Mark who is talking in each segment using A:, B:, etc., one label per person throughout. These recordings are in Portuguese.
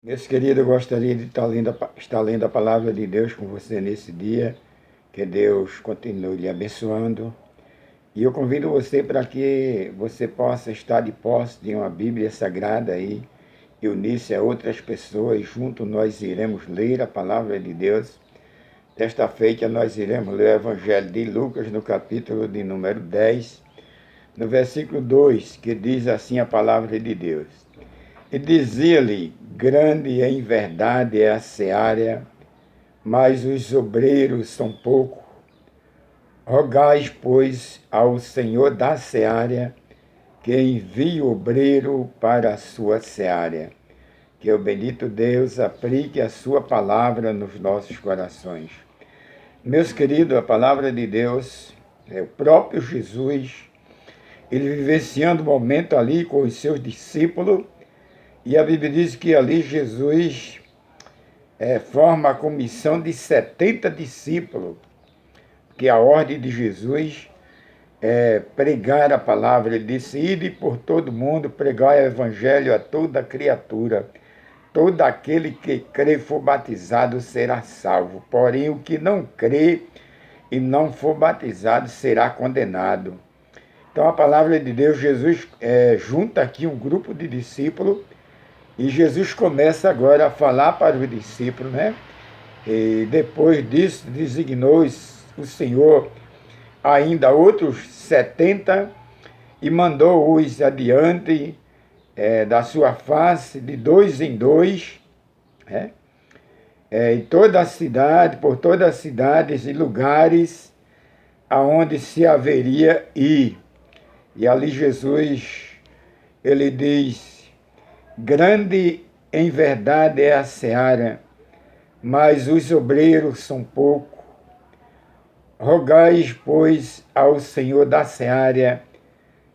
A: Meus queridos, eu gostaria de estar lendo a palavra de Deus com você nesse dia. Que Deus continue lhe abençoando. E eu convido você para que você possa estar de posse de uma Bíblia Sagrada aí e unir-se a outras pessoas. Junto nós iremos ler a palavra de Deus. Desta feita nós iremos ler o Evangelho de Lucas no capítulo de número 10, no versículo 2, que diz assim a palavra de Deus. E dizia-lhe: grande em verdade é a seara, mas os obreiros são poucos. Rogais, pois, ao Senhor da seara, que envie o obreiro para a sua seara. Que o bendito Deus aplique a sua palavra nos nossos corações. Meus queridos, a palavra de Deus é o próprio Jesus, ele vivenciando o momento ali com os seus discípulos. E a Bíblia diz que ali Jesus forma a comissão de 70 discípulos, que a ordem de Jesus é pregar a palavra. Ele disse: ide por todo mundo, pregar o evangelho a toda criatura. Todo aquele que crê e for batizado será salvo, porém o que não crê e não for batizado será condenado. Então a palavra de Deus, Jesus junta aqui um grupo de discípulos. E Jesus começa agora a falar para os discípulos, né? E depois disso designou o Senhor ainda outros 70 e mandou-os adiante da sua face, de dois em dois, né? Em toda a cidade, por todas as cidades e lugares aonde se haveria ir. E ali Jesus, ele diz: grande em verdade é a seara, mas os obreiros são poucos. Rogais, pois, ao Senhor da seara,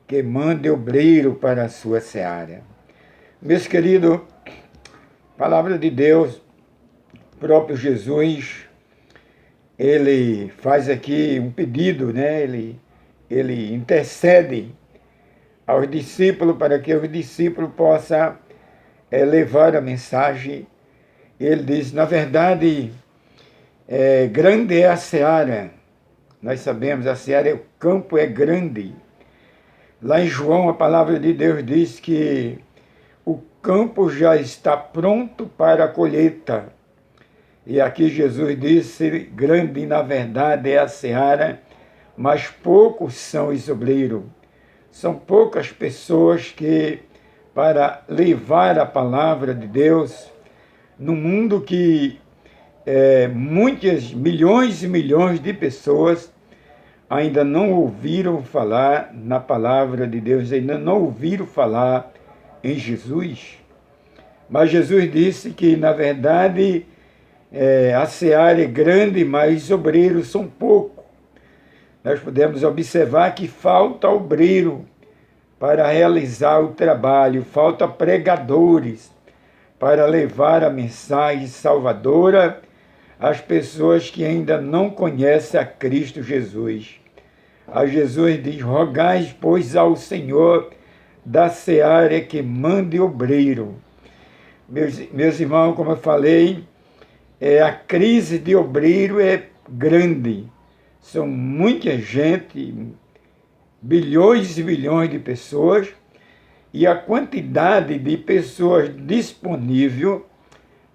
A: que mande obreiro para a sua seara. Meus queridos, palavra de Deus, próprio Jesus, ele faz aqui um pedido, né? Ele intercede aos discípulos para que os discípulos possam levar a mensagem. Ele diz: na verdade, grande é a seara. Nós sabemos, a seara, o campo é grande. Lá em João, a palavra de Deus diz que o campo já está pronto para a colheita. E aqui Jesus disse: grande na verdade é a seara, mas poucos são os obreiros. São poucas pessoas que, para levar a palavra de Deus, no mundo que muitas, milhões e milhões de pessoas ainda não ouviram falar na palavra de Deus, ainda não ouviram falar em Jesus. Mas Jesus disse que, na verdade, a seara é grande, mas os obreiros são poucos. Nós podemos observar que falta obreiro para realizar o trabalho, falta pregadores para levar a mensagem salvadora às pessoas que ainda não conhecem a Cristo Jesus. A Jesus diz: rogais, pois, ao Senhor da seara que mande obreiro. Meus irmãos, como eu falei, a crise de obreiro é grande. São muita gente, bilhões e bilhões de pessoas, e a quantidade de pessoas disponíveis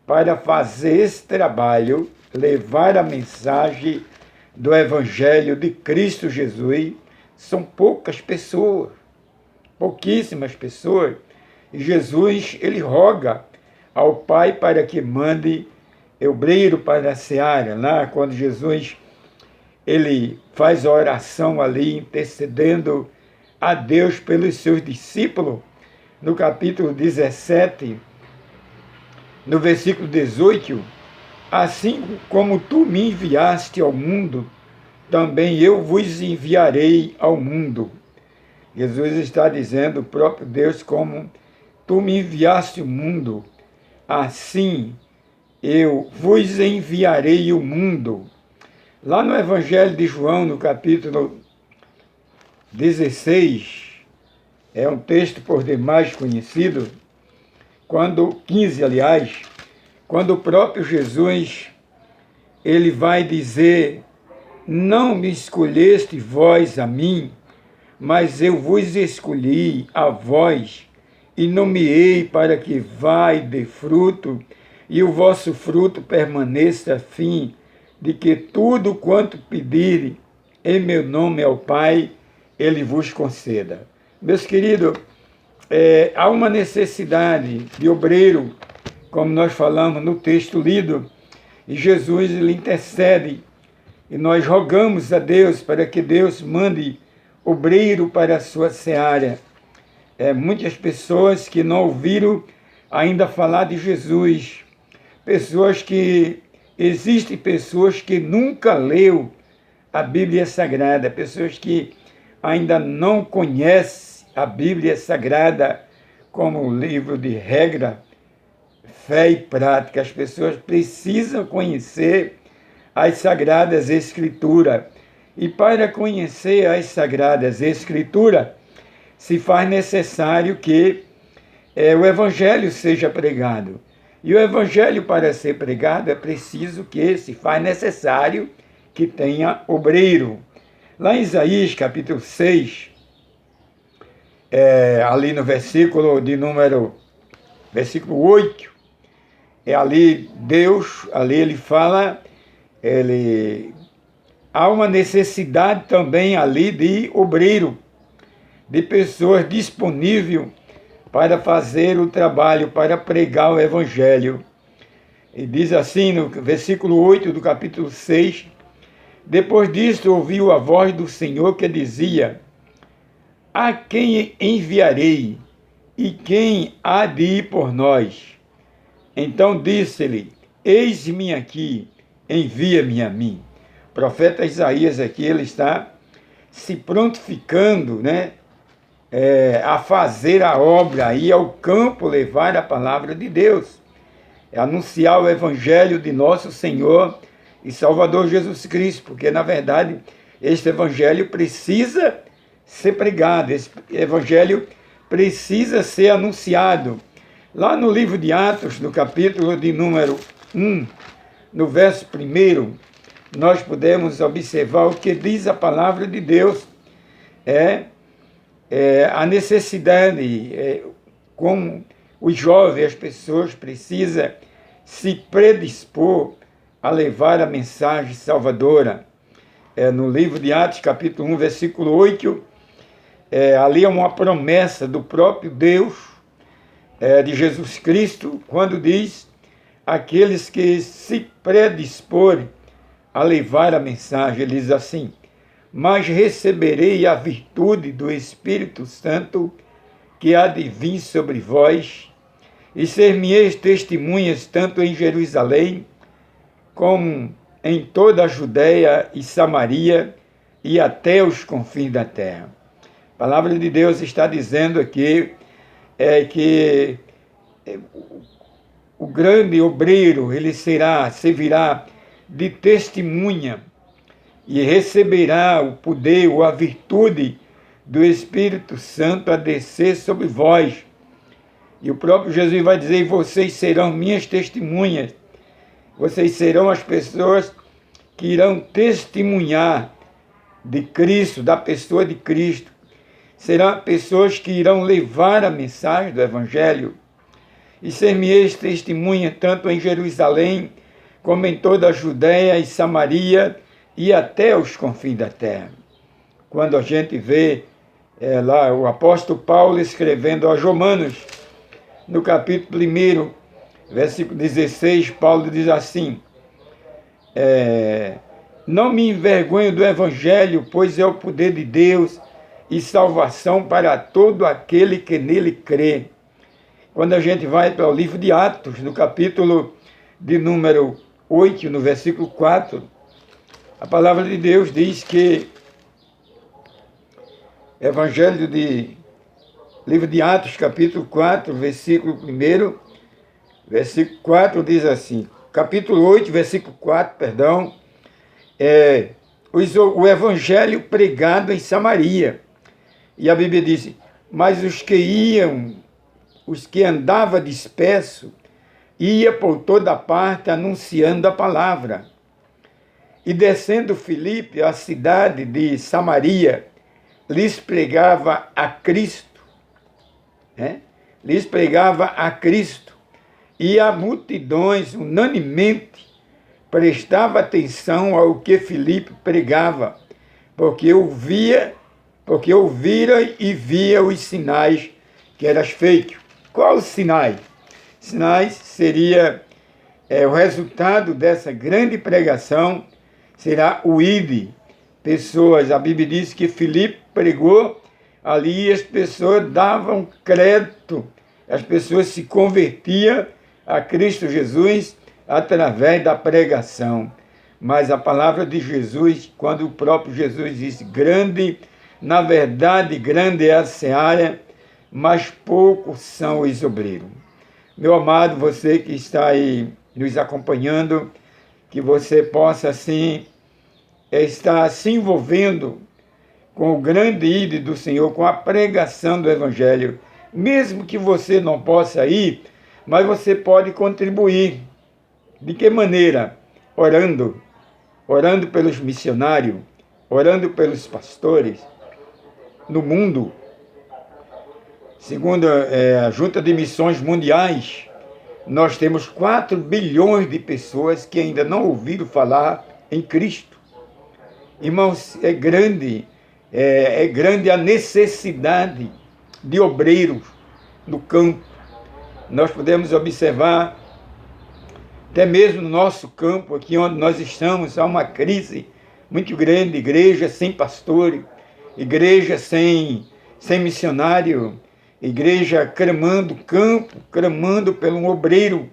A: para fazer esse trabalho, levar a mensagem do Evangelho de Cristo Jesus, são poucas pessoas, pouquíssimas pessoas. E Jesus, ele roga ao Pai para que mande obreiro para a seara. Lá, quando Jesus ele faz a oração ali, intercedendo a Deus pelos seus discípulos, no capítulo 17, no versículo 18, assim como tu me enviaste ao mundo, também eu vos enviarei ao mundo. Jesus está dizendo, o próprio Deus, como tu me enviaste ao mundo, assim eu vos enviarei ao mundo. Lá no Evangelho de João, no capítulo 16, é um texto por demais conhecido, 15, aliás, quando o próprio Jesus, ele vai dizer: não me escolheste vós a mim, mas eu vos escolhi a vós, e nomeei para que vá e dê fruto, e o vosso fruto permaneça, a fim de que tudo quanto pedirem em meu nome ao Pai, Ele vos conceda. Meus queridos, há uma necessidade de obreiro, como nós falamos no texto lido, e Jesus ele intercede, e nós rogamos a Deus para que Deus mande obreiro para a sua seara. Muitas pessoas que não ouviram ainda falar de Jesus, existem pessoas que nunca leu a Bíblia Sagrada, pessoas que ainda não conhecem a Bíblia Sagrada como um livro de regra, fé e prática. As pessoas precisam conhecer as Sagradas Escrituras. E para conhecer as Sagradas Escrituras, se faz necessário que o Evangelho seja pregado. E o Evangelho, para ser pregado, é preciso que se faz necessário que tenha obreiro. Lá em Isaías, capítulo 6, ali no versículo 8, ali Deus, ali ele fala, há uma necessidade também ali de obreiro, de pessoas disponíveis para fazer o trabalho, para pregar o Evangelho. E diz assim no versículo 8 do capítulo 6, depois disso ouviu a voz do Senhor que dizia: a quem enviarei e quem há de ir por nós? Então disse-lhe: eis-me aqui, envia-me a mim. O profeta Isaías aqui, ele está se prontificando, a fazer a obra, ir ao campo levar a palavra de Deus, anunciar o Evangelho de nosso Senhor e Salvador Jesus Cristo, porque na verdade este Evangelho precisa ser pregado, esse Evangelho precisa ser anunciado. Lá no livro de Atos, no capítulo de número 1, no verso 1, nós podemos observar o que diz a palavra de Deus, a necessidade, como os jovens, as pessoas precisam se predispor a levar a mensagem salvadora. No livro de Atos, capítulo 1, versículo 8, ali é uma promessa do próprio Deus, de Jesus Cristo, quando diz: aqueles que se predisporem a levar a mensagem, ele diz assim: mas receberei a virtude do Espírito Santo que há de vir sobre vós, e ser-me-eis testemunhas tanto em Jerusalém, como em toda a Judéia e Samaria, e até os confins da terra. A palavra de Deus está dizendo aqui que o grande obreiro, ele servirá de testemunha e receberá o poder ou a virtude do Espírito Santo a descer sobre vós. E o próprio Jesus vai dizer: vocês serão minhas testemunhas. Vocês serão as pessoas que irão testemunhar de Cristo, da pessoa de Cristo. Serão pessoas que irão levar a mensagem do Evangelho. E ser-me-eis testemunha tanto em Jerusalém, como em toda a Judéia e Samaria, e até os confins da terra. Quando a gente vê lá o apóstolo Paulo escrevendo aos Romanos, no capítulo 1, versículo 16, Paulo diz assim: não me envergonho do Evangelho, pois é o poder de Deus e salvação para todo aquele que nele crê. Quando a gente vai para o livro de Atos, no capítulo de número 8, no versículo 4, a palavra de Deus diz que livro de Atos, capítulo 4, versículo 1, versículo 4 diz assim, capítulo 8, versículo 4, perdão, o Evangelho pregado em Samaria. E a Bíblia diz: mas os que iam os que andava disperso, ia por toda parte anunciando a palavra. E descendo Filipe à cidade de Samaria, lhes pregava a Cristo. Lhes pregava a Cristo. E a multidões, unanimemente, prestava atenção ao que Filipe pregava, porque ouvira e via os sinais que eram feitos. Qual os sinais? Sinais seria o resultado dessa grande pregação, será o ide. Pessoas, a Bíblia diz que Filipe pregou ali e as pessoas davam crédito, as pessoas se convertiam a Cristo Jesus através da pregação. Mas a palavra de Jesus, quando o próprio Jesus disse, grande, na verdade, grande é a seara, mas poucos são os obreiros. Meu amado, você que está aí nos acompanhando, que você possa, assim, estar se envolvendo com o grande ídolo do Senhor, com a pregação do Evangelho. Mesmo que você não possa ir, mas você pode contribuir. De que maneira? Orando. Orando pelos missionários, orando pelos pastores no mundo. Segundo a Junta de Missões Mundiais, nós temos 4 bilhões de pessoas que ainda não ouviram falar em Cristo. Irmãos, é grande a necessidade de obreiros no campo. Nós podemos observar, até mesmo no nosso campo, aqui onde nós estamos, há uma crise muito grande, igreja sem pastor, igreja sem missionário, igreja clamando campo, clamando pelo obreiro.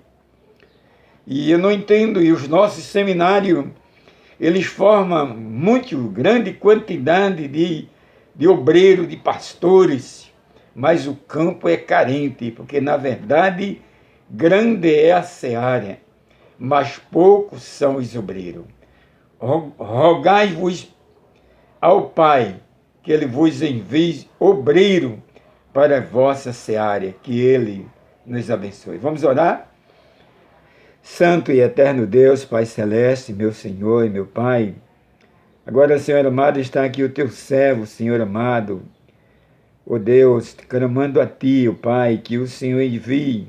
A: E eu não entendo, e os nossos seminários, eles formam muito grande quantidade de obreiros, de pastores, mas o campo é carente, porque na verdade grande é a seara, mas poucos são os obreiros. Rogai-vos ao Pai que Ele vos envie obreiro para a vossa seara, que Ele nos abençoe. Vamos orar? Santo e eterno Deus, Pai Celeste, meu Senhor e meu Pai, agora, Senhor amado, está aqui o Teu servo, Senhor amado, ó Deus, clamando a Ti, ó Pai, que o Senhor envie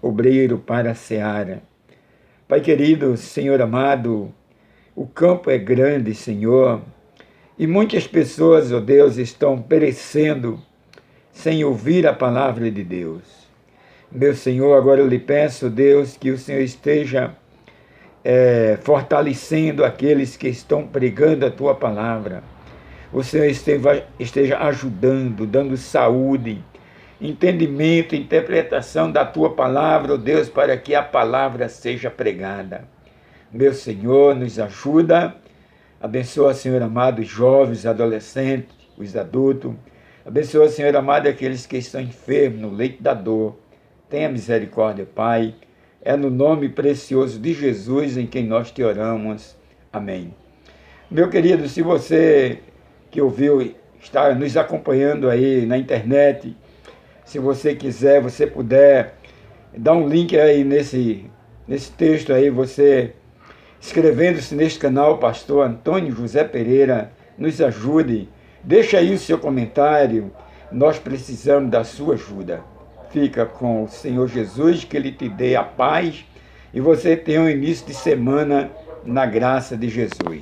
A: obreiro para a seara. Pai querido, Senhor amado, o campo é grande, Senhor, e muitas pessoas, ó Deus, estão perecendo sem ouvir a palavra de Deus. Meu Senhor, agora eu lhe peço, Deus, que o Senhor esteja fortalecendo aqueles que estão pregando a Tua palavra. O Senhor esteja ajudando, dando saúde, entendimento, interpretação da Tua palavra, ó Deus, para que a palavra seja pregada. Meu Senhor, nos ajuda, abençoa, Senhor amado, os jovens, os adolescentes, os adultos, abençoa, Senhor amado, aqueles que estão enfermos no leito da dor. Tenha misericórdia, Pai, é no nome precioso de Jesus em quem nós te oramos. Amém. Meu querido, se você que ouviu, está nos acompanhando aí na internet, se você quiser, você puder dar um link aí nesse texto aí, você inscrevendo-se neste canal, Pastor Antônio José Pereira, nos ajude. Deixa aí o seu comentário, nós precisamos da sua ajuda. Fica com o Senhor Jesus, que Ele te dê a paz e você tenha um início de semana na graça de Jesus.